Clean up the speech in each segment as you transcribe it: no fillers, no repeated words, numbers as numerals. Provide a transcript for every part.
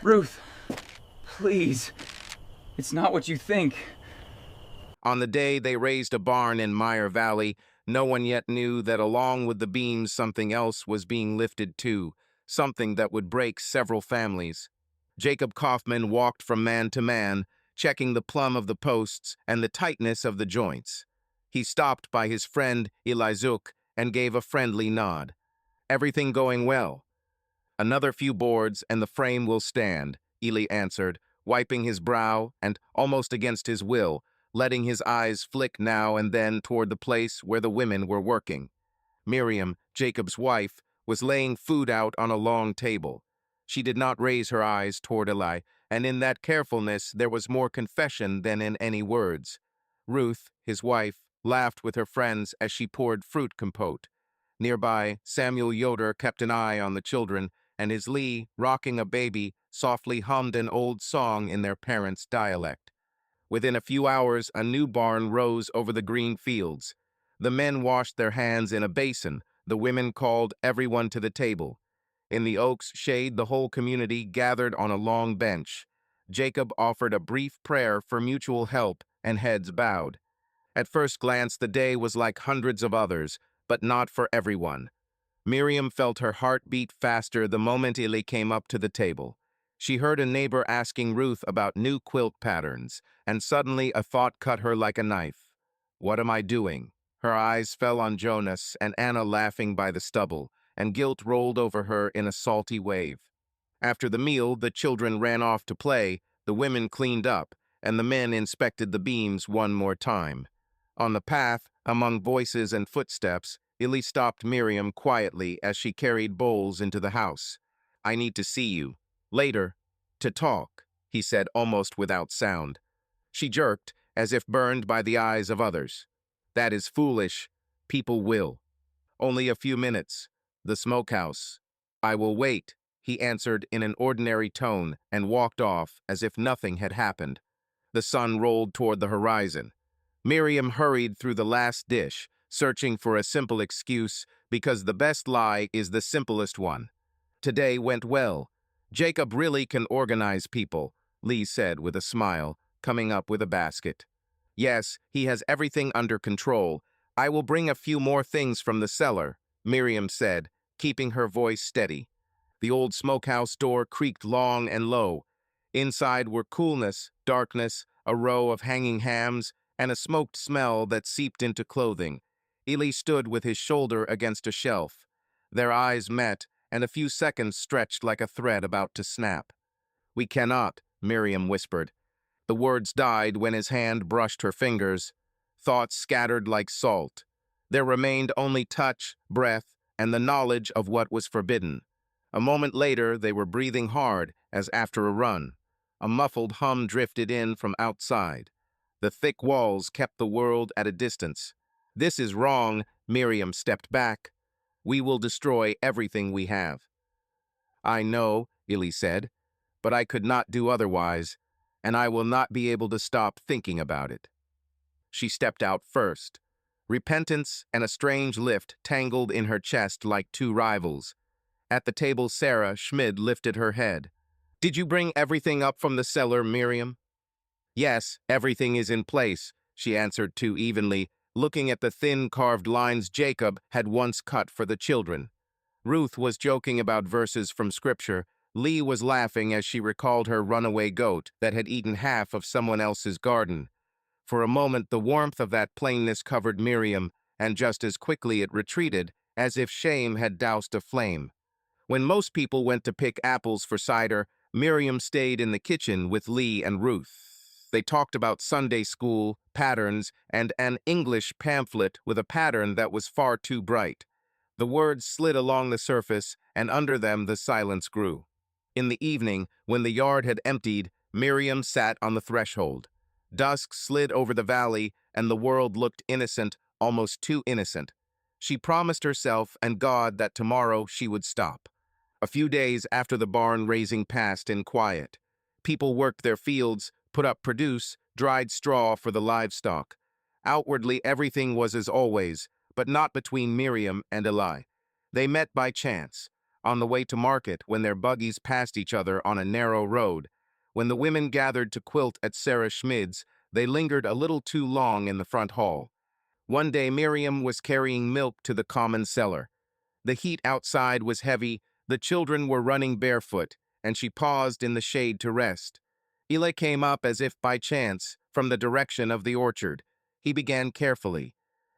Ruth, please. It's not what you think. On the day they raised a barn in Meyer Valley, no one yet knew that along with the beams something else was being lifted too, something that would break several families. Jacob Kaufman walked from man to man, checking the plumb of the posts and the tightness of the joints. He stopped by his friend Elizuk and gave a friendly nod. "Everything going well?" "Another few boards and the frame will stand," Eli answered, wiping his brow and, almost against his will, letting his eyes flick now and then toward the place where the women were working. Miriam, Jacob's wife, was laying food out on a long table. She did not raise her eyes toward Eli, and in that carefulness there was more confession than in any words. Ruth, his wife, laughed with her friends as she poured fruit compote. Nearby, Samuel Yoder kept an eye on the children, and his Lee, rocking a baby, softly hummed an old song in their parents' dialect. Within a few hours, a new barn rose over the green fields. The men washed their hands in a basin. The women called everyone to the table. In the oak's shade, the whole community gathered on a long bench. Jacob offered a brief prayer for mutual help, and heads bowed. At first glance, the day was like hundreds of others, but not for everyone. Miriam felt her heart beat faster the moment Eli came up to the table. She heard a neighbor asking Ruth about new quilt patterns, and suddenly a thought cut her like a knife. What am I doing? Her eyes fell on Jonas and Anna laughing by the stubble, and guilt rolled over her in a salty wave. After the meal, the children ran off to play, the women cleaned up, and the men inspected the beams one more time. On the path, among voices and footsteps, Eli stopped Miriam quietly as she carried bowls into the house. "I need to see you. Later. To talk," he said almost without sound. She jerked, as if burned by the eyes of others. "That is foolish. People will." "Only a few minutes. The smokehouse." "I will wait," he answered in an ordinary tone and walked off as if nothing had happened. The sun rolled toward the horizon. Miriam hurried through the last dish, searching for a simple excuse, because the best lie is the simplest one. Today went well. "Jacob really can organize people," Lee said with a smile, coming up with a basket. "Yes, he has everything under control. I will bring a few more things from the cellar," Miriam said, keeping her voice steady. The old smokehouse door creaked long and low. Inside were coolness, darkness, a row of hanging hams, and a smoked smell that seeped into clothing. Eli stood with his shoulder against a shelf. Their eyes met, and a few seconds stretched like a thread about to snap. "We cannot," Miriam whispered. The words died when his hand brushed her fingers. Thoughts scattered like salt. There remained only touch, breath, and the knowledge of what was forbidden. A moment later, they were breathing hard, as after a run. A muffled hum drifted in from outside. The thick walls kept the world at a distance. "This is wrong," Miriam stepped back. "We will destroy everything we have." "I know," Eli said, "but I could not do otherwise, and I will not be able to stop thinking about it." She stepped out first. Repentance and a strange lift tangled in her chest like two rivals. At the table, Sarah Schmid lifted her head. "Did you bring everything up from the cellar, Miriam?" "Yes, everything is in place," she answered too evenly, looking at the thin carved lines Jacob had once cut for the children. Ruth was joking about verses from Scripture. Lee was laughing as she recalled her runaway goat that had eaten half of someone else's garden. For a moment, the warmth of that plainness covered Miriam, and just as quickly it retreated, as if shame had doused a flame. When most people went to pick apples for cider, Miriam stayed in the kitchen with Lee and Ruth. They talked about Sunday school, patterns, and an English pamphlet with a pattern that was far too bright. The words slid along the surface, and under them the silence grew. In the evening, when the yard had emptied, Miriam sat on the threshold. Dusk slid over the valley, and the world looked innocent, almost too innocent. She promised herself and God that tomorrow she would stop. A few days after the barn raising passed in quiet. People worked their fields, put up produce, dried straw for the livestock. Outwardly, everything was as always, but not between Miriam and Eli. They met by chance. on the way to market when their buggies passed each other on a narrow road. When the women gathered to quilt at Sarah Schmid's, they lingered a little too long in the front hall. One day Miriam was carrying milk to the common cellar. The heat outside was heavy, the children were running barefoot, and she paused in the shade to rest. Eli came up as if by chance, from the direction of the orchard. He began carefully.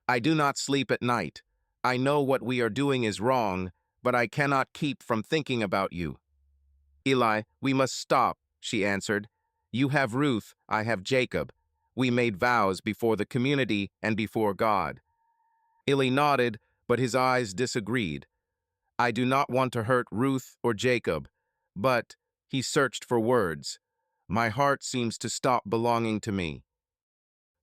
I do not sleep at night. I know what we are doing is wrong, but I cannot keep from thinking about you. Eli, we must stop, she answered. You have Ruth, I have Jacob. We made vows before the community and before God. Eli nodded, but his eyes disagreed. I do not want to hurt Ruth or Jacob, but he searched for words. My heart seems to stop belonging to me.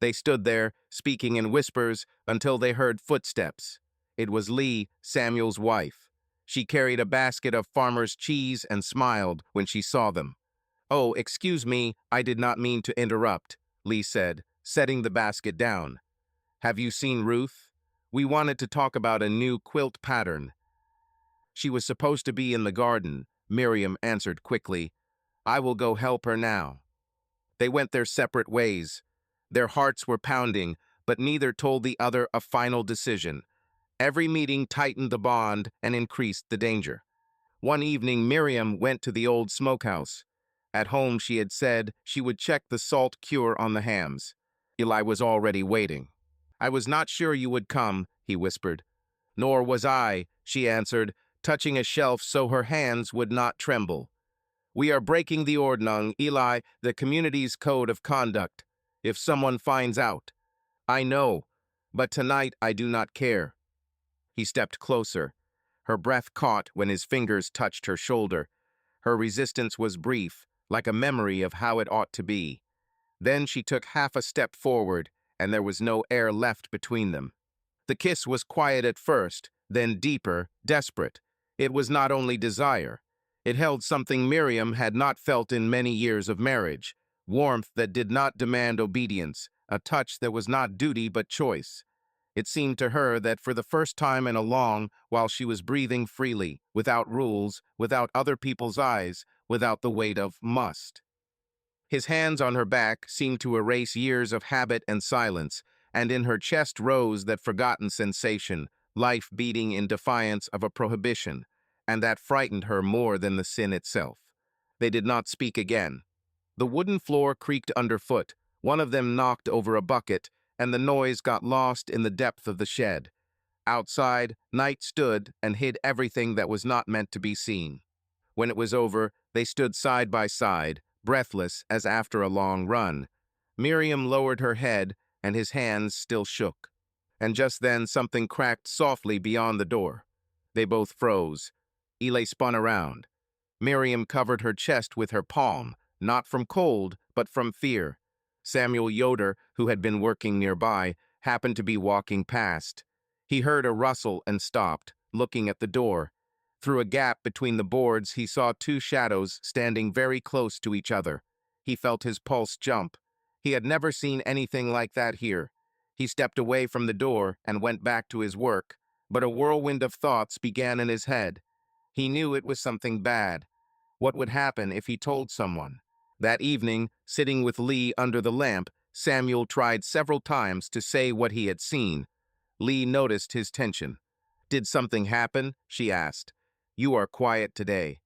They stood there, speaking in whispers, until they heard footsteps. It was Lee, Samuel's wife. She carried a basket of farmer's cheese and smiled when she saw them. Oh, excuse me, I did not mean to interrupt, Lee said, setting the basket down. Have you seen Ruth? We wanted to talk about a new quilt pattern. She was supposed to be in the garden, Miriam answered quickly. I will go help her now. They went their separate ways. Their hearts were pounding, but neither told the other a final decision. Every meeting tightened the bond and increased the danger. One evening, Miriam went to the old smokehouse. At home, she had said she would check the salt cure on the hams. Eli was already waiting. I was not sure you would come, he whispered. Nor was I, she answered, touching a shelf so her hands would not tremble. We are breaking the Ordnung, Eli, the community's code of conduct. If someone finds out. I know, but tonight I do not care. He stepped closer. Her breath caught when his fingers touched her shoulder. Her resistance was brief, like a memory of how it ought to be. Then she took half a step forward, and there was no air left between them. The kiss was quiet at first, then deeper, desperate. It was not only desire. It held something Miriam had not felt in many years of marriage, warmth that did not demand obedience, a touch that was not duty but choice. It seemed to her that for the first time in a long while she was breathing freely, without rules, without other people's eyes, without the weight of must. His hands on her back seemed to erase years of habit and silence, and in her chest rose that forgotten sensation, life beating in defiance of a prohibition, and that frightened her more than the sin itself. They did not speak again. The wooden floor creaked underfoot. One of them knocked over a bucket, and the noise got lost in the depth of the shed. Outside, night stood and hid everything that was not meant to be seen. When it was over, they stood side by side, breathless as after a long run. Miriam lowered her head, and his hands still shook. And just then something cracked softly beyond the door. They both froze. Eli spun around. Miriam covered her chest with her palm, not from cold, but from fear. Samuel Yoder, who had been working nearby, happened to be walking past. He heard a rustle and stopped, looking at the door. Through a gap between the boards, he saw two shadows standing very close to each other. He felt his pulse jump. He had never seen anything like that here. He stepped away from the door and went back to his work, but a whirlwind of thoughts began in his head. He knew it was something bad. What would happen if he told someone? That evening, sitting with Lee under the lamp, Samuel tried several times to say what he had seen. Lee noticed his tension. Did something happen? She asked. You are quiet today.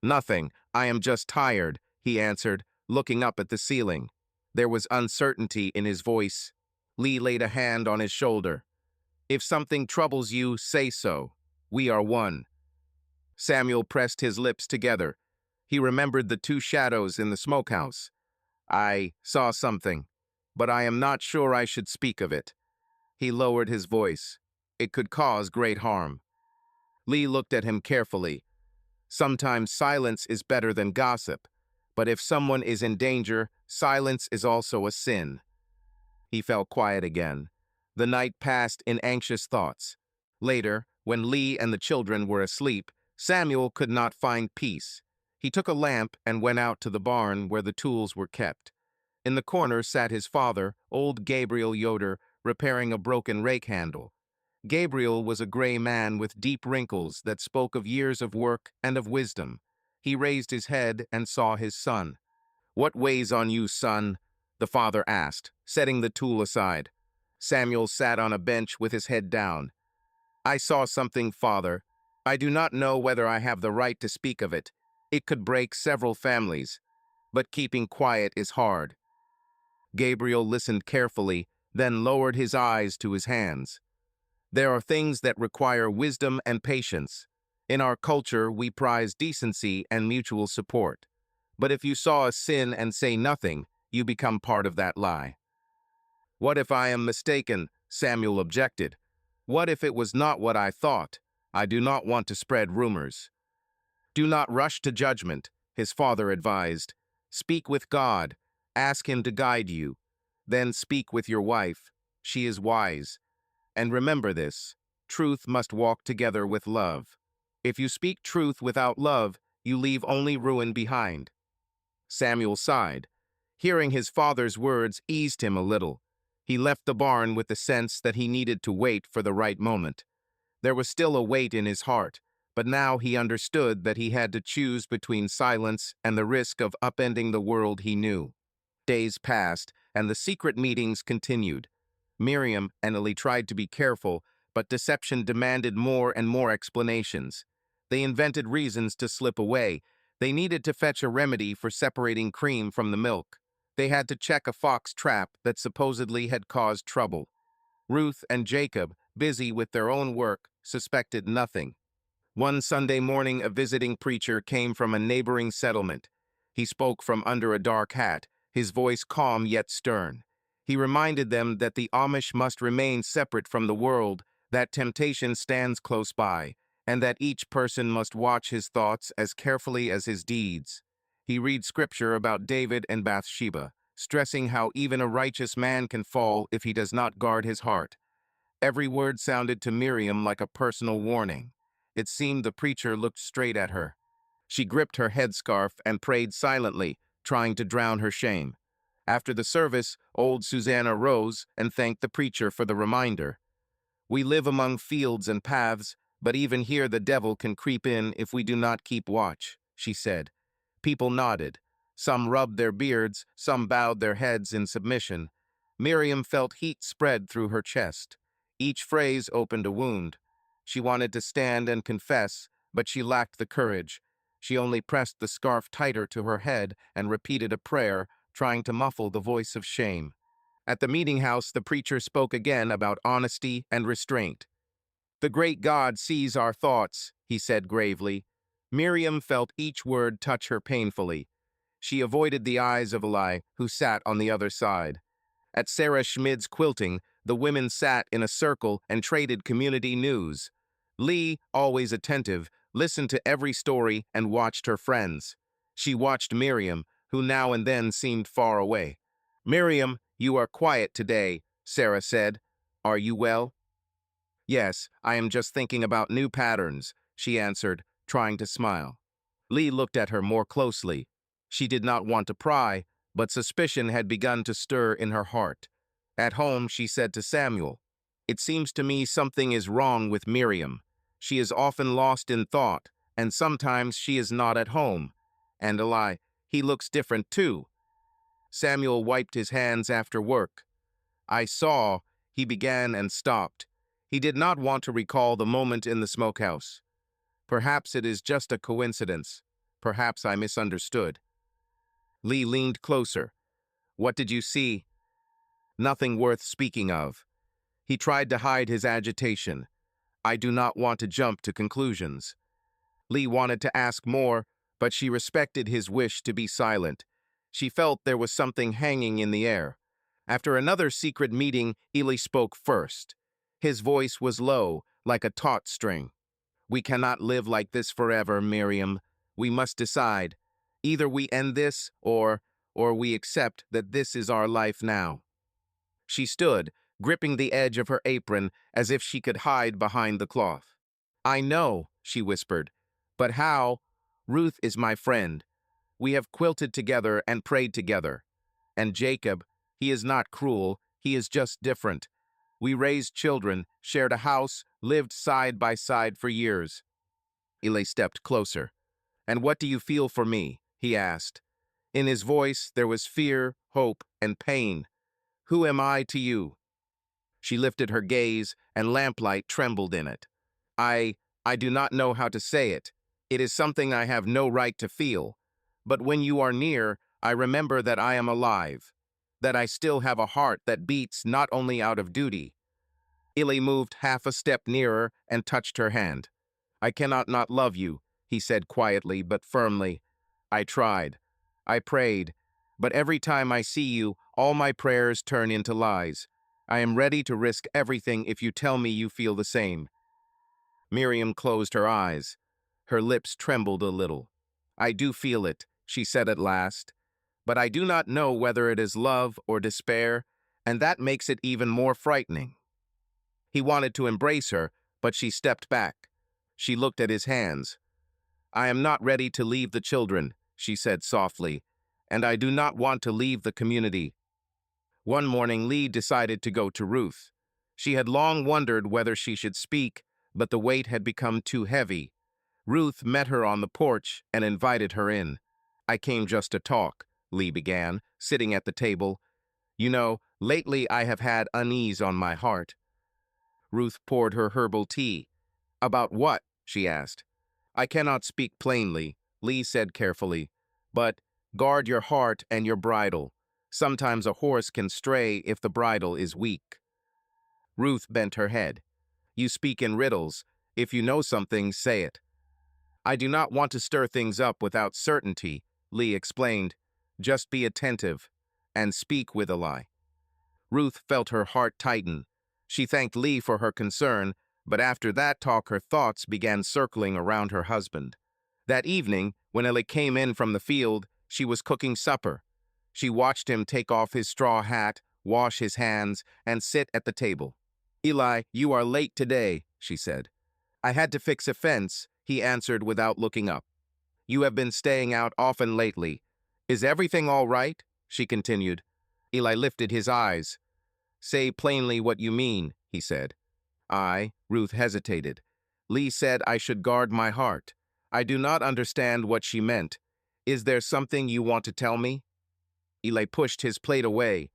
Nothing. I am just tired, he answered, looking up at the ceiling. There was uncertainty in his voice. Lee laid a hand on his shoulder. If something troubles you, say so. We are one. Samuel pressed his lips together. He remembered the two shadows in the smokehouse. I saw something, but I am not sure I should speak of it. He lowered his voice. It could cause great harm. Lee looked at him carefully. Sometimes silence is better than gossip, but if someone is in danger, silence is also a sin. He fell quiet again. The night passed in anxious thoughts. Later, when Lee and the children were asleep, Samuel could not find peace. He took a lamp and went out to the barn where the tools were kept. In the corner sat his father, old Gabriel Yoder, repairing a broken rake handle. Gabriel was a gray man with deep wrinkles that spoke of years of work and of wisdom. He raised his head and saw his son. "What weighs on you, son?" the father asked, setting the tool aside. Samuel sat on a bench with his head down. "I saw something, father. I do not know whether I have the right to speak of it. It could break several families, but keeping quiet is hard." Gabriel listened carefully, then lowered his eyes to his hands. "There are things that require wisdom and patience. In our culture, we prize decency and mutual support. But if you saw a sin and say nothing, you become part of that lie." "What if I am mistaken?" Samuel objected. "What if it was not what I thought? I do not want to spread rumors." "Do not rush to judgment," his father advised. "Speak with God. Ask him to guide you. Then speak with your wife. She is wise. And remember this: truth must walk together with love. If you speak truth without love, you leave only ruin behind." Samuel sighed. Hearing his father's words eased him a little. He left the barn with the sense that he needed to wait for the right moment. There was still a weight in his heart, but now he understood that he had to choose between silence and the risk of upending the world he knew. Days passed, and the secret meetings continued. Miriam and Ellie tried to be careful, but deception demanded more and more explanations. They invented reasons to slip away. They needed to fetch a remedy for separating cream from the milk. They had to check a fox trap that supposedly had caused trouble. Ruth and Jacob, busy with their own work, suspected nothing. One Sunday morning, a visiting preacher came from a neighboring settlement. He spoke from under a dark hat, his voice calm yet stern. He reminded them that the Amish must remain separate from the world, that temptation stands close by, and that each person must watch his thoughts as carefully as his deeds. He read scripture about David and Bathsheba, stressing how even a righteous man can fall if he does not guard his heart. Every word sounded to Miriam like a personal warning. It seemed the preacher looked straight at her. She gripped her headscarf and prayed silently, trying to drown her shame. After the service, old Susanna rose and thanked the preacher for the reminder. "We live among fields and paths, but even here the devil can creep in if we do not keep watch," she said. People nodded. Some rubbed their beards, some bowed their heads in submission. Miriam felt heat spread through her chest. Each phrase opened a wound. She wanted to stand and confess, but she lacked the courage. She only pressed the scarf tighter to her head and repeated a prayer, trying to muffle the voice of shame. At the meeting house, the preacher spoke again about honesty and restraint. "The great God sees our thoughts," he said gravely. Miriam felt each word touch her painfully. She avoided the eyes of Eli, who sat on the other side. At Sarah Schmid's quilting, the women sat in a circle and traded community news. Lee, always attentive, listened to every story and watched her friends. She watched Miriam, who now and then seemed far away. "Miriam, you are quiet today," Sarah said. "Are you well?" "Yes, I am just thinking about new patterns," she answered, trying to smile. Lee looked at her more closely. She did not want to pry, but suspicion had begun to stir in her heart. At home, she said to Samuel, "It seems to me something is wrong with Miriam. She is often lost in thought, and sometimes she is not at home. And Eli, he looks different too." Samuel wiped his hands after work. "I saw," he began and stopped. He did not want to recall the moment in the smokehouse. "Perhaps it is just a coincidence. Perhaps I misunderstood." Lee leaned closer. "What did you see?" "Nothing worth speaking of." He tried to hide his agitation. "I do not want to jump to conclusions." Lee wanted to ask more, but she respected his wish to be silent. She felt there was something hanging in the air. After another secret meeting, Eli spoke first. His voice was low, like a taut string. "We cannot live like this forever, Miriam. We must decide. Either we end this, or we accept that this is our life now." She stood, gripping the edge of her apron as if she could hide behind the cloth. "I know," she whispered. "But how? Ruth is my friend. We have quilted together and prayed together. And Jacob, he is not cruel, he is just different. We raised children, shared a house, lived side by side for years. Eli stepped closer. And what do you feel for me? He asked. In his voice, there was fear, hope, and pain. Who am I to you? She lifted her gaze, and lamplight trembled in it. I do not know how to say it. It is something I have no right to feel. But when you are near, I remember that I am alive, that I still have a heart that beats not only out of duty. Illy moved half a step nearer and touched her hand. I cannot not love you, he said quietly but firmly. I tried. I prayed. But every time I see you, all my prayers turn into lies. I am ready to risk everything if you tell me you feel the same. Miriam closed her eyes. Her lips trembled a little. I do feel it, she said at last. But I do not know whether it is love or despair, and that makes it even more frightening. He wanted to embrace her, but she stepped back. She looked at his hands. I am not ready to leave the children, she said softly, and I do not want to leave the community. One morning, Lee decided to go to Ruth. She had long wondered whether she should speak, but the weight had become too heavy. Ruth met her on the porch and invited her in. I came just to talk, Lee began, sitting at the table. You know, lately I have had unease on my heart. Ruth poured her herbal tea. About what? She asked. I cannot speak plainly, Lee said carefully, but guard your heart and your bridle. Sometimes a horse can stray if the bridle is weak. Ruth bent her head. You speak in riddles. If you know something, say it. I do not want to stir things up without certainty, Lee explained. Just be attentive and speak with a lie. Ruth felt her heart tighten. She thanked Lee for her concern, but after that talk her thoughts began circling around her husband. That evening, when Ellie came in from the field, she was cooking supper. She watched him take off his straw hat, wash his hands, and sit at the table. Eli, you are late today, she said. I had to fix a fence, he answered without looking up. You have been staying out often lately. Is everything all right? She continued. Eli lifted his eyes. Say plainly what you mean, he said. Ruth hesitated. Lee said I should guard my heart. I do not understand what she meant. Is there something you want to tell me? Eli pushed his plate away.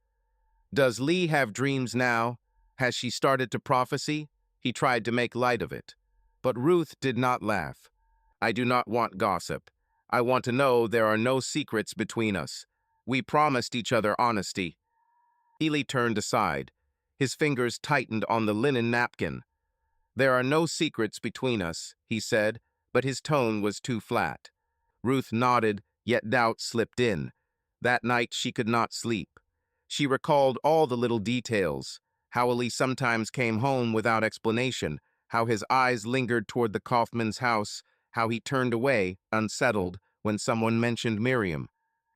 Does Lee have dreams now? Has she started to prophesy? He tried to make light of it. But Ruth did not laugh. I do not want gossip. I want to know there are no secrets between us. We promised each other honesty. Eli turned aside. His fingers tightened on the linen napkin. There are no secrets between us, he said, but his tone was too flat. Ruth nodded, yet doubt slipped in. That night she could not sleep. She recalled all the little details, how Eli sometimes came home without explanation, how his eyes lingered toward the Kaufman's house, how he turned away, unsettled, when someone mentioned Miriam.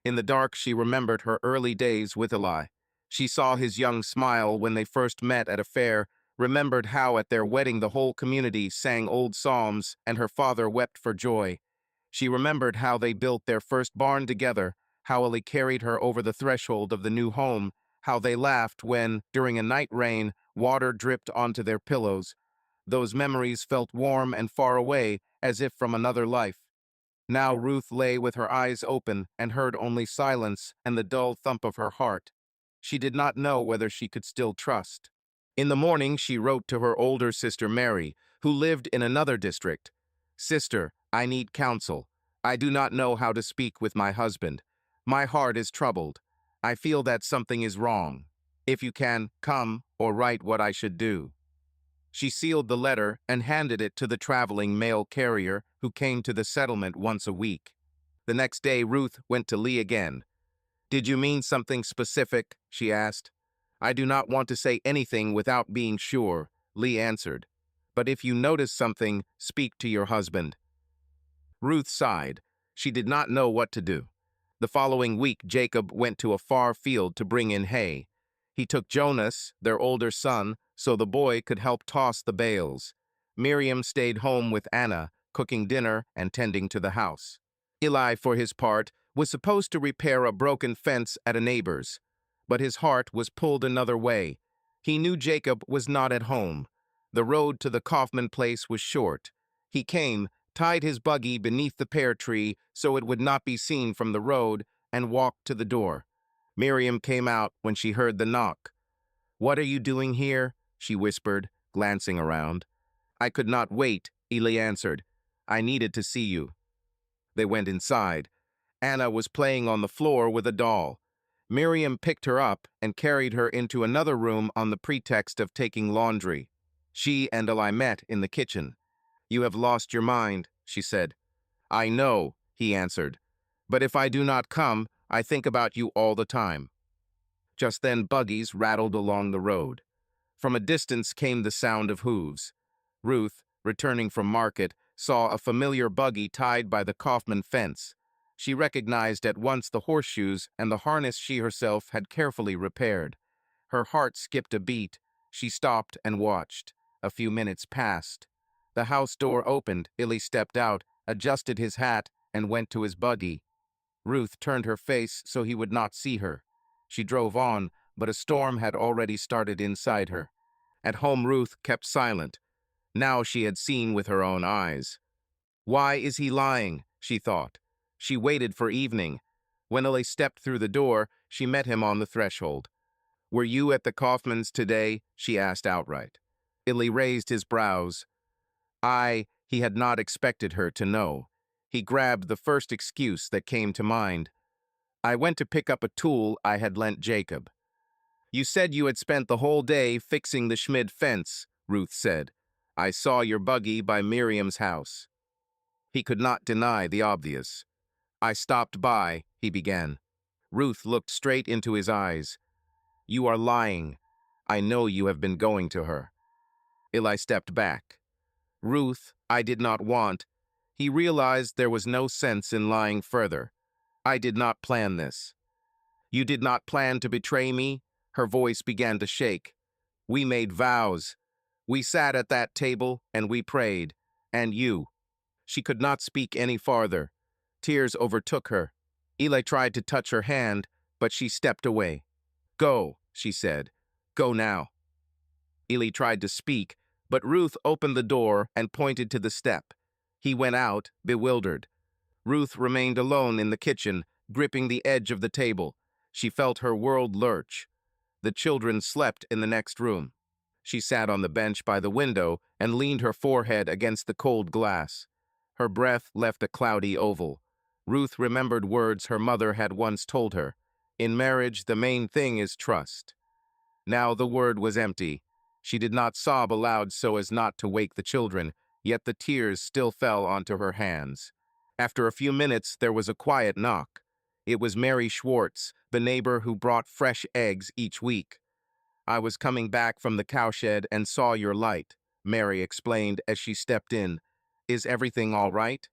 In the dark she remembered her early days with Eli. She saw his young smile when they first met at a fair, remembered how at their wedding the whole community sang old psalms and her father wept for joy. She remembered how they built their first barn together, how Eli carried her over the threshold of the new home, how they laughed when, during a night rain, water dripped onto their pillows. Those memories felt warm and far away, as if from another life. Now Ruth lay with her eyes open and heard only silence and the dull thump of her heart. She did not know whether she could still trust. In the morning, she wrote to her older sister Mary, who lived in another district. Sister, I need counsel. I do not know how to speak with my husband. My heart is troubled. I feel that something is wrong. If you can, come or write what I should do. She sealed the letter and handed it to the traveling mail carrier who came to the settlement once a week. The next day, Ruth went to Lee again. Did you mean something specific? She asked. I do not want to say anything without being sure, Lee answered. But if you notice something, speak to your husband. Ruth sighed. She did not know what to do. The following week, Jacob went to a far field to bring in hay. He took Jonas, their older son, so the boy could help toss the bales. Miriam stayed home with Anna, cooking dinner and tending to the house. Eli, for his part, was supposed to repair a broken fence at a neighbor's, but his heart was pulled another way. He knew Jacob was not at home. The road to the Kaufman place was short. He came, tied his buggy beneath the pear tree so it would not be seen from the road, and walked to the door. Miriam came out when she heard the knock. "What are you doing here?" she whispered, glancing around. "I could not wait," Eli answered. "I needed to see you." They went inside. Anna was playing on the floor with a doll. Miriam picked her up and carried her into another room on the pretext of taking laundry. She and Eli met in the kitchen. "You have lost your mind," she said. "I know," he answered. "But if I do not come, I think about you all the time." Just then buggies rattled along the road. From a distance came the sound of hooves. Ruth, returning from market, saw a familiar buggy tied by the Kaufman fence. She recognized at once the horseshoes and the harness she herself had carefully repaired. Her heart skipped a beat. She stopped and watched. A few minutes passed. The house door opened. Illy stepped out, adjusted his hat, and went to his buggy. Ruth turned her face so he would not see her. She drove on, but a storm had already started inside her. At home, Ruth kept silent. Now she had seen with her own eyes. "Why is he lying?" she thought. She waited for evening. When Illy stepped through the door, she met him on the threshold. "Were you at the Kaufmans today?" she asked outright. Illy raised his brows. He had not expected her to know. He grabbed the first excuse that came to mind. "I went to pick up a tool I had lent Jacob." "You said you had spent the whole day fixing the Schmid fence," Ruth said. "I saw your buggy by Miriam's house." He could not deny the obvious. "I stopped by," he began. Ruth looked straight into his eyes. "You are lying. I know you have been going to her." Eli stepped back. "Ruth, I did not want." He realized there was no sense in lying further. "I did not plan this." "You did not plan to betray me?" Her voice began to shake. "We made vows. We sat at that table and we prayed. And you." She could not speak any farther. Tears overtook her. Eli tried to touch her hand, but she stepped away. "Go," she said. "Go now." Eli tried to speak, but Ruth opened the door and pointed to the step. He went out, bewildered. Ruth remained alone in the kitchen, gripping the edge of the table. She felt her world lurch. The children slept in the next room. She sat on the bench by the window and leaned her forehead against the cold glass. Her breath left a cloudy oval. Ruth remembered words her mother had once told her. "In marriage, the main thing is trust." Now the word was empty. She did not sob aloud so as not to wake the children, yet the tears still fell onto her hands. After a few minutes, there was a quiet knock. It was Mary Schwartz, the neighbor who brought fresh eggs each week. "I was coming back from the cowshed and saw your light," Mary explained as she stepped in. "Is everything all right?"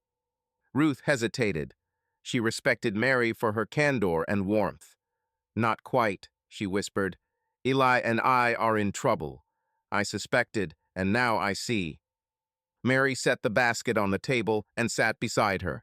Ruth hesitated. She respected Mary for her candor and warmth. "Not quite," she whispered. "Eli and I are in trouble. I suspected, and now I see." Mary set the basket on the table and sat beside her.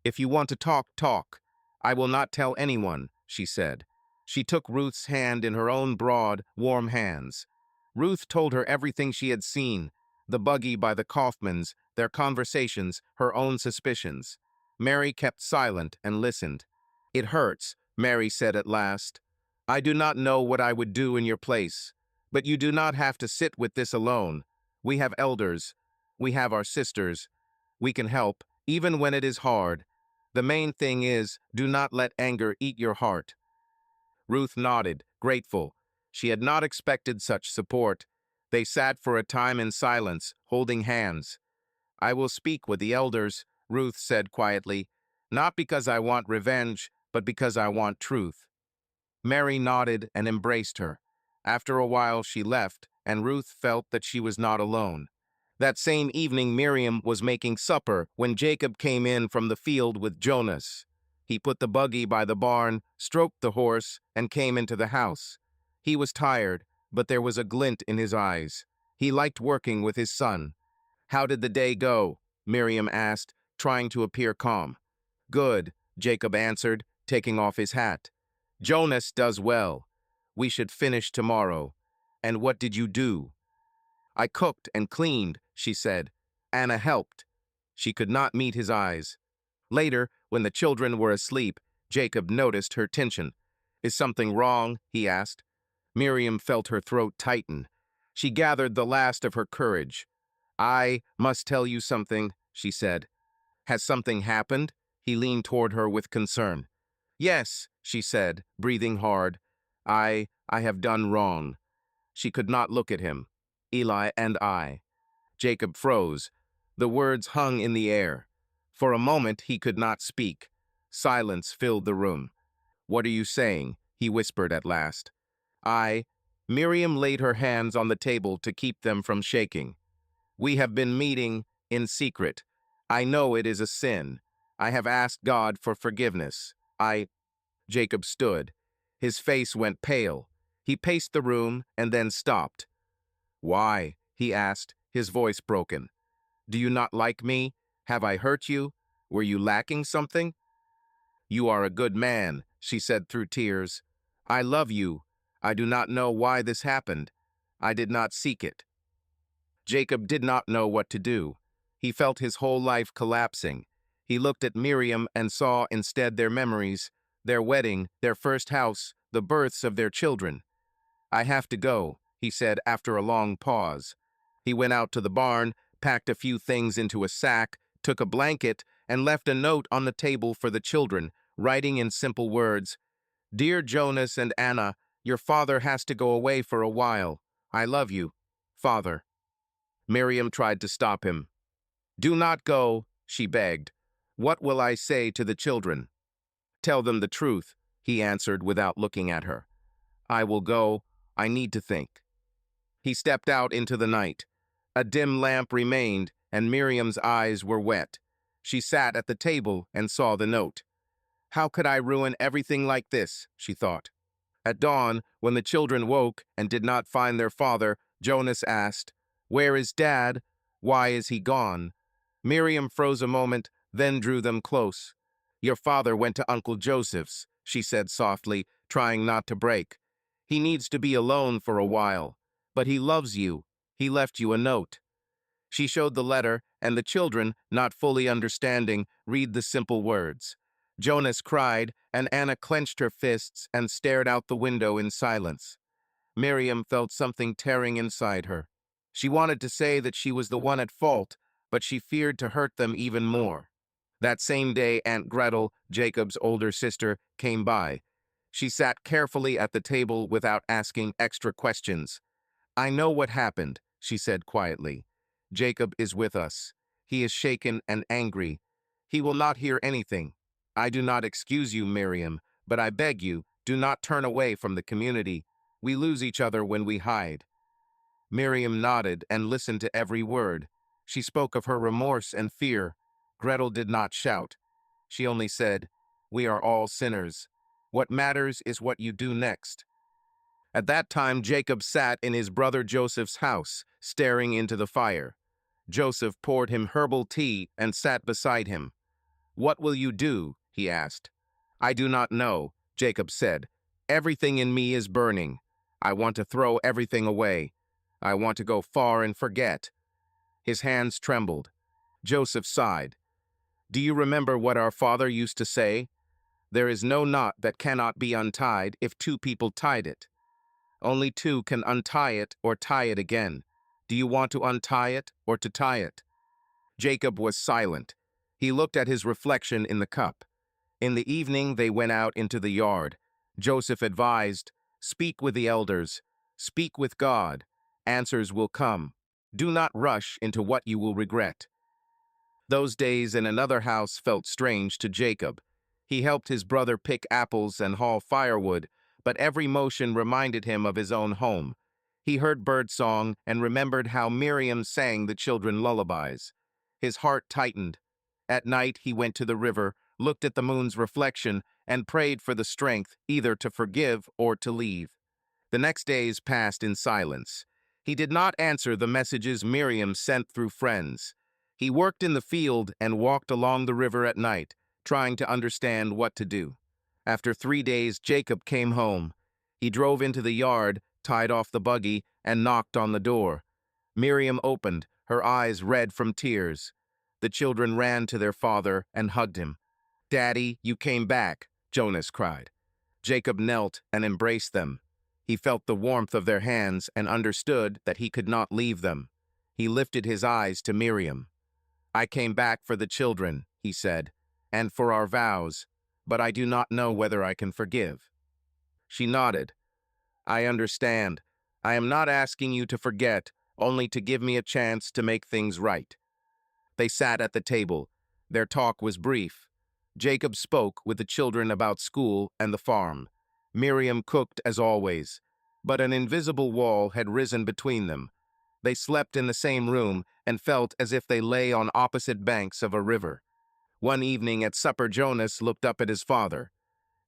"If you want to talk, talk. I will not tell anyone," she said. She took Ruth's hand in her own broad, warm hands. Ruth told her everything she had seen, the buggy by the Kaufmans, their conversations, her own suspicions. Mary kept silent and listened. "It hurts," Mary said at last. "I do not know what I would do in your place, but you do not have to sit with this alone. We have elders. We have our sisters. We can help, even when it is hard. The main thing is, do not let anger eat your heart." Ruth nodded, grateful. She had not expected such support. They sat for a time in silence, holding hands. "I will speak with the elders," Ruth said quietly, "not because I want revenge, but because I want truth." Mary nodded and embraced her. After a while she left, and Ruth felt that she was not alone. That same evening Miriam was making supper when Jacob came in from the field with Jonas. He put the buggy by the barn, stroked the horse, and came into the house. He was tired, but there was a glint in his eyes. He liked working with his son. "How did the day go?" Miriam asked, trying to appear calm. "Good," Jacob answered, taking off his hat. "Jonas does well. We should finish tomorrow." And what did you do? I cooked and cleaned, she said. Anna helped. She could not meet his eyes. Later, when the children were asleep, Jacob noticed her tension. Is something wrong? He asked. Miriam felt her throat tighten. She gathered the last of her courage. I must tell you something, she said. Has something happened? He leaned toward her with concern. Yes, she said, breathing hard. I have done wrong. She could not look at him. Eli and I. Jacob froze. The words hung in the air. For a moment he could not speak. Silence filled the room. What are you saying? He whispered at last. Miriam laid her hands on the table to keep them from shaking. We have been meeting in secret. I know it is a sin. I have asked God for forgiveness. Jacob stood. His face went pale. He paced the room and then stopped. Why? He asked, his voice broken. Do you not like me? Have I hurt you? Were you lacking something? You are a good man, she said through tears. I love you. I do not know why this happened. I did not seek it. Jacob did not know what to do. He felt his whole life collapsing. He looked at Miriam and saw instead their memories, their wedding, their first house, the births of their children. I have to go, he said after a long pause. He went out to the barn, packed a few things into a sack, took a blanket, and left a note on the table for the children, writing in simple words, Dear Jonas and Anna, your father has to go away for a while. I love you, Father. Miriam tried to stop him. Do not go, she begged. What will I say to the children? Tell them the truth, he answered without looking at her. I will go. I need to think. He stepped out into the night. A dim lamp remained, and Miriam's eyes were wet. She sat at the table and saw the note. How could I ruin everything like this, she thought. At dawn, when the children woke and did not find their father, Jonas asked, Where is Dad? Why is he gone? Miriam froze a moment, then drew them close. Your father went to Uncle Joseph's, she said softly, trying not to break. He needs to be alone for a while. But he loves you. He left you a note. She showed the letter, and the children, not fully understanding, read the simple words. Jonas cried, and Anna clenched her fists and stared out the window in silence. Miriam felt something tearing inside her. She wanted to say that she was the one at fault, but she feared to hurt them even more. That same day, Aunt Gretel, Jacob's older sister, came by. She sat carefully at the table without asking extra questions. I know what happened, she said quietly. Jacob is with us. He is shaken and angry. He will not hear anything. I do not excuse you, Miriam, but I beg you, do not turn away from the community. We lose each other when we hide. Miriam nodded and listened to every word. She spoke of her remorse and fear. Gretel did not shout. She only said, We are all sinners. What matters is what you do next. At that time, Jacob sat in his brother Joseph's house, staring into the fire. Joseph poured him herbal tea and sat beside him. What will you do? He asked. I do not know, Jacob said. Everything in me is burning. I want to throw everything away. I want to go far and forget. His hands trembled. Joseph sighed. Do you remember what our father used to say? There is no knot that cannot be untied if two people tied it. Only two can untie it or tie it again. Do you want to untie it or to tie it? Jacob was silent. He looked at his reflection in the cup. In the evening, they went out into the yard. Joseph advised, Speak with the elders. Speak with God. Answers will come. Do not rush into what you will regret. Those days in another house felt strange to Jacob. He helped his brother pick apples and haul firewood, but every motion reminded him of his own home. He heard birdsong and remembered how Miriam sang the children lullabies. His heart tightened. At night he went to the river, looked at the moon's reflection, and prayed for the strength either to forgive or to leave. The next days passed in silence. He did not answer the messages Miriam sent through friends. He worked in the field and walked along the river at night, trying to understand what to do. After 3 days, Jacob came home. He drove into the yard, tied off the buggy, and knocked on the door. Miriam opened, her eyes red from tears. The children ran to their father and hugged him. "Daddy, you came back," Jonas cried. Jacob knelt and embraced them. He felt the warmth of their hands and understood that he could not leave them. He lifted his eyes to Miriam. "I came back for the children," he said, "and for our vows, but I do not know whether I can forgive." She nodded. "I understand. I am not asking you to forget, only to give me a chance to make things right." They sat at the table. Their talk was brief. Jacob spoke with the children about school and the farm. Miriam cooked as always, but an invisible wall had risen between them. They slept in the same room and felt as if they lay on opposite banks of a river. One evening at supper, Jonas looked up at his father.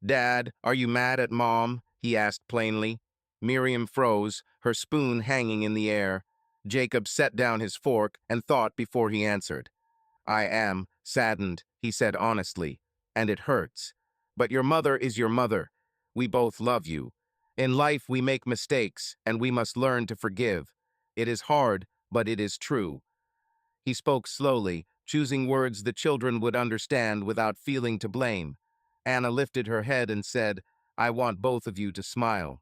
"Dad, are you mad at Mom?" he asked plainly. Miriam froze, her spoon hanging in the air. Jacob set down his fork and thought before he answered. "I am saddened," he said honestly, "and it hurts. But your mother is your mother. We both love you. In life we make mistakes, and we must learn to forgive. It is hard, but it is true." He spoke slowly, choosing words the children would understand without feeling to blame. Anna lifted her head and said, "I want both of you to smile."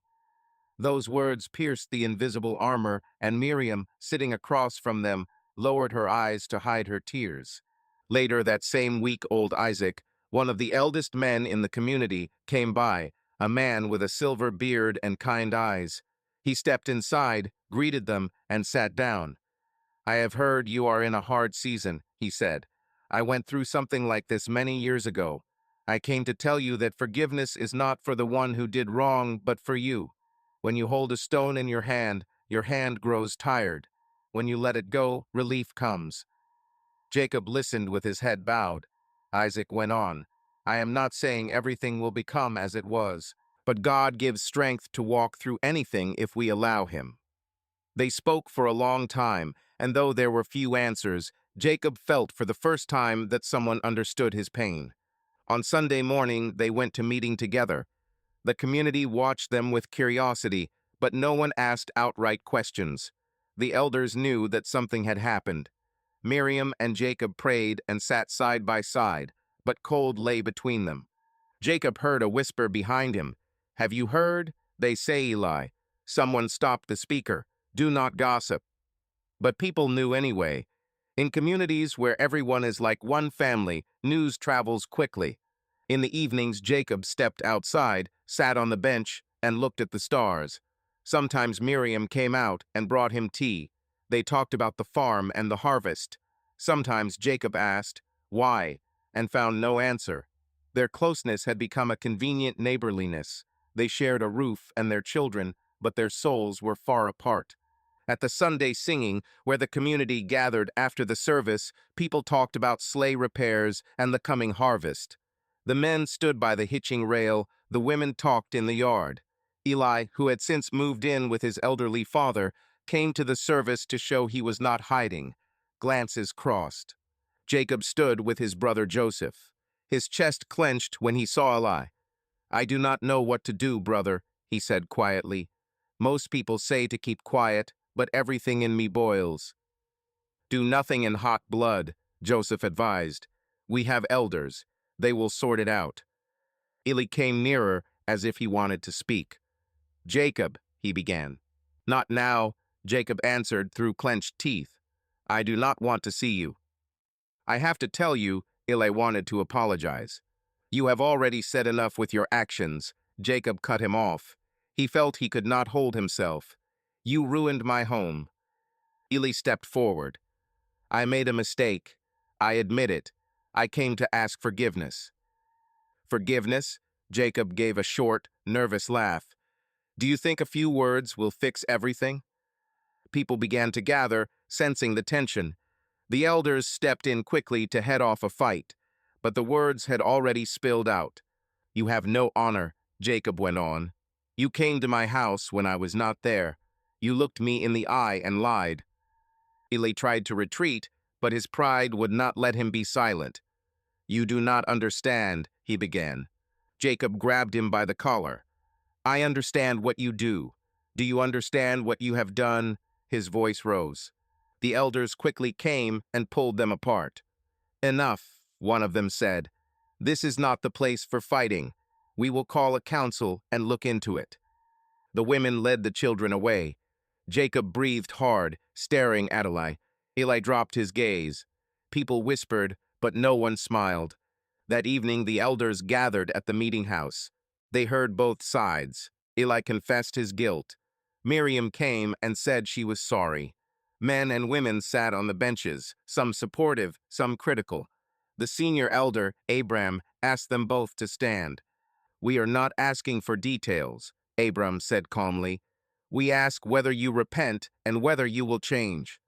Those words pierced the invisible armor, and Miriam, sitting across from them, lowered her eyes to hide her tears. Later that same week, old Isaac, one of the eldest men in the community, came by, a man with a silver beard and kind eyes. He stepped inside, greeted them, and sat down. "I have heard you are in a hard season," he said. "I went through something like this many years ago. I came to tell you that forgiveness is not for the one who did wrong, but for you. When you hold a stone in your hand grows tired. When you let it go, relief comes." Jacob listened with his head bowed. Isaac went on, "I am not saying everything will become as it was, but God gives strength to walk through anything if we allow him." They spoke for a long time, and though there were few answers, Jacob felt for the first time that someone understood his pain. On Sunday morning, they went to meeting together. The community watched them with curiosity, but no one asked outright questions. The elders knew that something had happened. Miriam and Jacob prayed and sat side by side, but cold lay between them. Jacob heard a whisper behind him. "Have you heard? They say, Eli." Someone stopped the speaker. "Do not gossip." But people knew anyway. In communities where everyone is like one family, news travels quickly. In the evenings, Jacob stepped outside, sat on the bench, and looked at the stars. Sometimes Miriam came out and brought him tea. They talked about the farm and the harvest. Sometimes Jacob asked, "Why?" and found no answer. Their closeness had become a convenient neighborliness. They shared a roof and their children, but their souls were far apart. At the Sunday singing, where the community gathered after the service, people talked about sleigh repairs and the coming harvest. The men stood by the hitching rail, the women talked in the yard. Eli, who had since moved in with his elderly father, came to the service to show he was not hiding. Glances crossed. Jacob stood with his brother Joseph. His chest clenched when he saw Eli. "I do not know what to do, brother," he said quietly. "Most people say to keep quiet, but everything in me boils." "Do nothing in hot blood," Joseph advised. "We have elders. They will sort it out." Eli came nearer as if he wanted to speak. "Jacob," he began. "Not now," Jacob answered through clenched teeth. "I do not want to see you." "I have to tell you," Eli wanted to apologize. "You have already said enough with your actions." Jacob cut him off. He felt he could not hold himself. "You ruined my home." Eli stepped forward. "I made a mistake. I admit it. I came to ask forgiveness." "Forgiveness?" Jacob gave a short, nervous laugh. "Do you think a few words will fix everything?" People began to gather, sensing the tension. The elders stepped in quickly to head off a fight, but the words had already spilled out. "You have no honor," Jacob went on. "You came to my house when I was not there. You looked me in the eye and lied." Eli tried to retreat, but his pride would not let him be silent. "You do not understand," he began. Jacob grabbed him by the collar. "I understand what you do. Do you understand what you have done? His voice rose. The elders quickly came and pulled them apart. Enough, one of them said. This is not the place for fighting. We will call a council and look into it. The women led the children away. Jacob breathed hard, staring at Eli. Eli dropped his gaze. People whispered, but no one smiled. That evening, the elders gathered at the meeting house. They heard both sides. Eli confessed his guilt. Miriam came and said she was sorry. Men and women sat on the benches, some supportive, some critical. The senior elder, Abram, asked them both to stand. We are not asking for details, Abram said calmly. We ask whether you repent and whether you will change.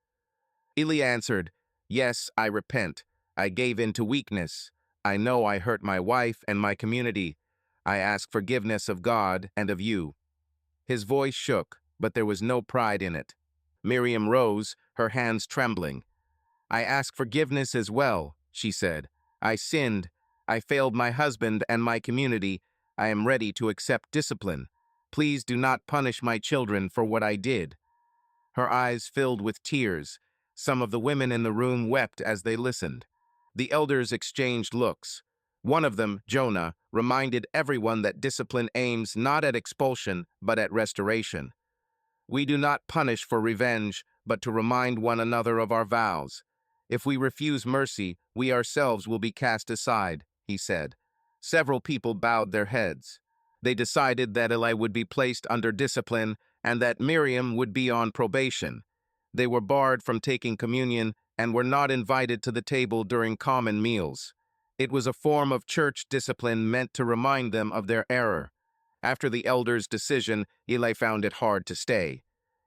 Eli answered, Yes, I repent. I gave in to weakness. I know I hurt my wife and my community. I ask forgiveness of God and of you. His voice shook, but there was no pride in it. Miriam rose, her hands trembling. I ask forgiveness as well, she said. I sinned. I failed my husband and my community. I am ready to accept discipline. Please do not punish my children for what I did. Her eyes filled with tears. Some of the women in the room wept as they listened. The elders exchanged looks. One of them, Jonah, reminded everyone that discipline aims not at expulsion, but at restoration. We do not punish for revenge, but to remind one another of our vows. If we refuse mercy, we ourselves will be cast aside, he said. Several people bowed their heads. They decided that Eli would be placed under discipline and that Miriam would be on probation. They were barred from taking communion and were not invited to the table during common meals. It was a form of church discipline meant to remind them of their error. After the elders' decision, Eli found it hard to stay.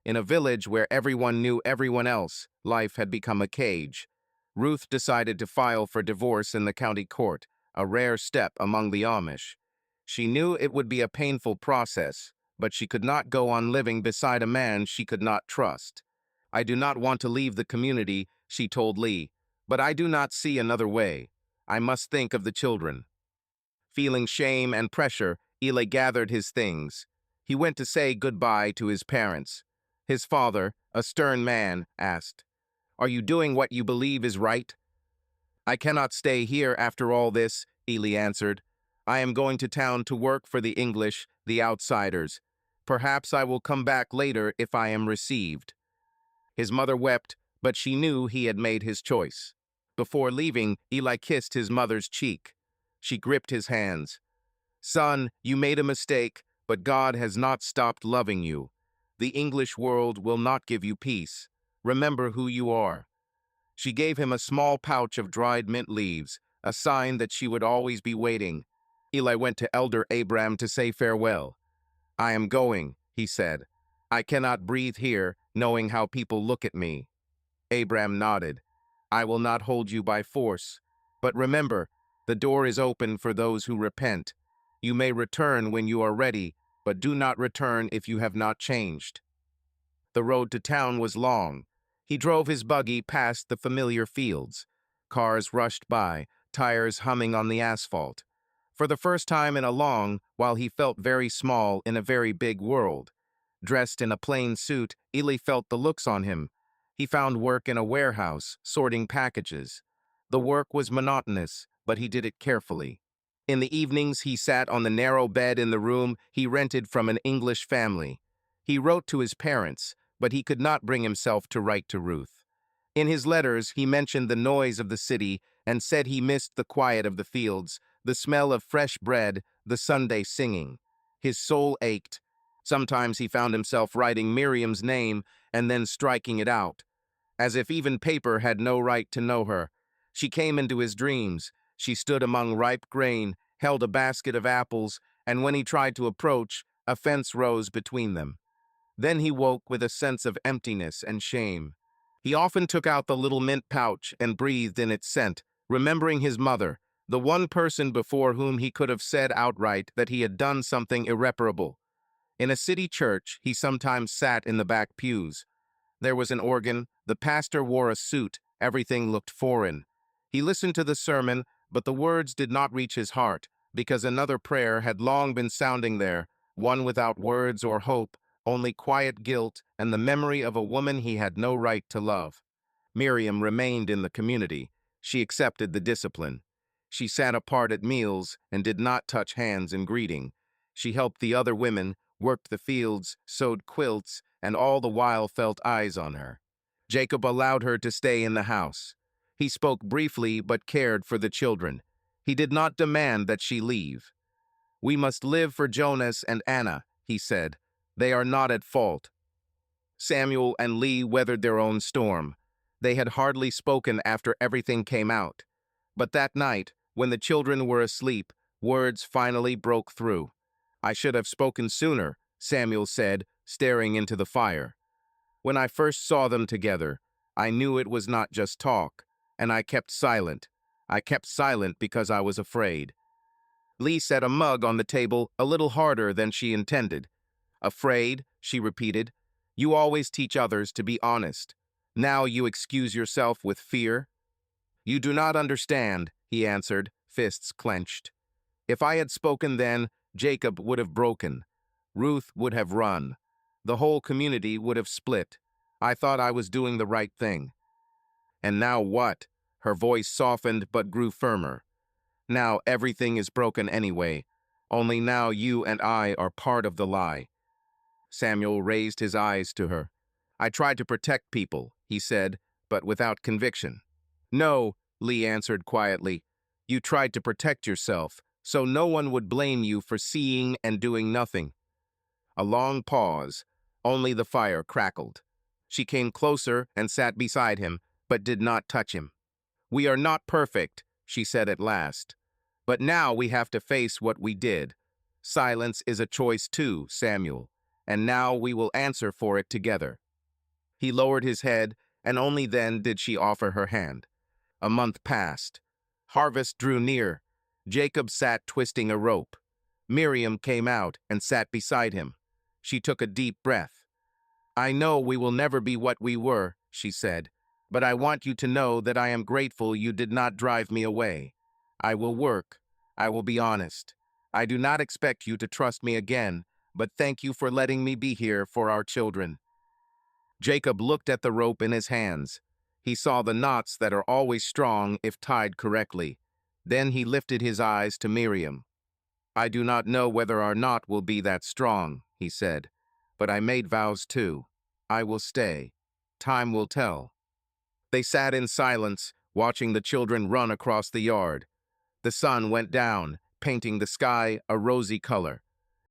In a village where everyone knew everyone else, life had become a cage. Ruth decided to file for divorce in the county court, a rare step among the Amish. She knew it would be a painful process, but she could not go on living beside a man she could not trust. I do not want to leave the community, she told Lee, but I do not see another way. I must think of the children. Feeling shame and pressure, Eli gathered his things. He went to say goodbye to his parents. His father, a stern man, asked, Are you doing what you believe is right? I cannot stay here after all this, Eli answered. I am going to town to work for the English, the outsiders. Perhaps I will come back later if I am received. His mother wept, but she knew he had made his choice. Before leaving, Eli kissed his mother's cheek. She gripped his hands. Son, you made a mistake, but God has not stopped loving you. The English world will not give you peace. Remember who you are. She gave him a small pouch of dried mint leaves, a sign that she would always be waiting. Eli went to Elder Abram to say farewell. I am going, he said. I cannot breathe here, knowing how people look at me. Abram nodded. I will not hold you by force. But remember, the door is open for those who repent. You may return when you are ready, but do not return if you have not changed. The road to town was long. He drove his buggy past the familiar fields. Cars rushed by, tires humming on the asphalt. For the first time in a long while, he felt very small in a very big world. Dressed in a plain suit, Eli felt the looks on him. He found work in a warehouse, sorting packages. The work was monotonous, but he did it carefully. In the evenings, he sat on the narrow bed in the room he rented from an English family. He wrote to his parents, but he could not bring himself to write to Ruth. In his letters, he mentioned the noise of the city and said he missed the quiet of the fields, the smell of fresh bread, the Sunday singing. His soul ached. Sometimes he found himself writing Miriam's name and then striking it out, as if even paper had no right to know her. She came into his dreams. She stood among ripe grain, held a basket of apples, and when he tried to approach, a fence rose between them. Then he woke with a sense of emptiness and shame. He often took out the little mint pouch and breathed in its scent, remembering his mother, the one person before whom he could have said outright that he had done something irreparable. In a city church, he sometimes sat in the back pews. There was an organ, the pastor wore a suit, everything looked foreign. He listened to the sermon, but the words did not reach his heart, because another prayer had long been sounding there, one without words or hope, only quiet guilt and the memory of a woman he had no right to love. Miriam remained in the community. She accepted the discipline. She sat apart at meals and did not touch hands in greeting. She helped the other women, worked the fields, sewed quilts, and all the while felt eyes on her. Jacob allowed her to stay in the house. He spoke briefly but cared for the children. He did not demand that she leave. "We must live for Jonas and Anna," he said. "They are not at fault." Samuel and Lee weathered their own storm. They had hardly spoken after everything came out. But that night, when the children were asleep, words finally broke through. "I should have spoken sooner," Samuel said, staring into the fire. "When I first saw them together, I knew it was not just talk, and I kept silent. I kept silent because I was afraid." Lee set a mug on the table a little harder than she intended. "Afraid," she repeated. "You always teach others to be honest. Now you excuse yourself with fear?" "You do not understand," he answered, fists clenched. "If I had spoken then, Jacob would have broken. Ruth would have run. The whole community would have split. I thought I was doing the right thing." "And now what?" Her voice softened but grew firmer. "Now everything is broken anyway. Only now you and I are part of the lie." Samuel raised his eyes to her. "I tried to protect people," he said, but without conviction. "No," Lee answered quietly. "You tried to protect yourself, so no one would blame you for seeing and doing nothing." A long pause. Only the fire crackled. She came closer and sat beside him, but did not touch him. "We are not perfect," she said at last. "But now we have to face what we did. Silence is a choice too, Samuel, and now we will answer for it together." He lowered his head, and only then did she offer her hand. A month passed. Harvest drew near. Jacob sat twisting a rope. Miriam came out and sat beside him. She took a deep breath. "I know we will never be what we were," she said, "but I want you to know that I am grateful you did not drive me away. I will work. I will be honest. I do not expect you to trust me again, but thank you for letting me be here for our children." Jacob looked at the rope in his hands. He saw the knots that are always strong if tied correctly. Then he lifted his eyes to Miriam. "I do not know whether our knot will be that strong," he said, "but I made vows too. I will stay. Time will tell." They sat in silence, watching the children run across the yard. The sun went down, painting the sky a rosy color.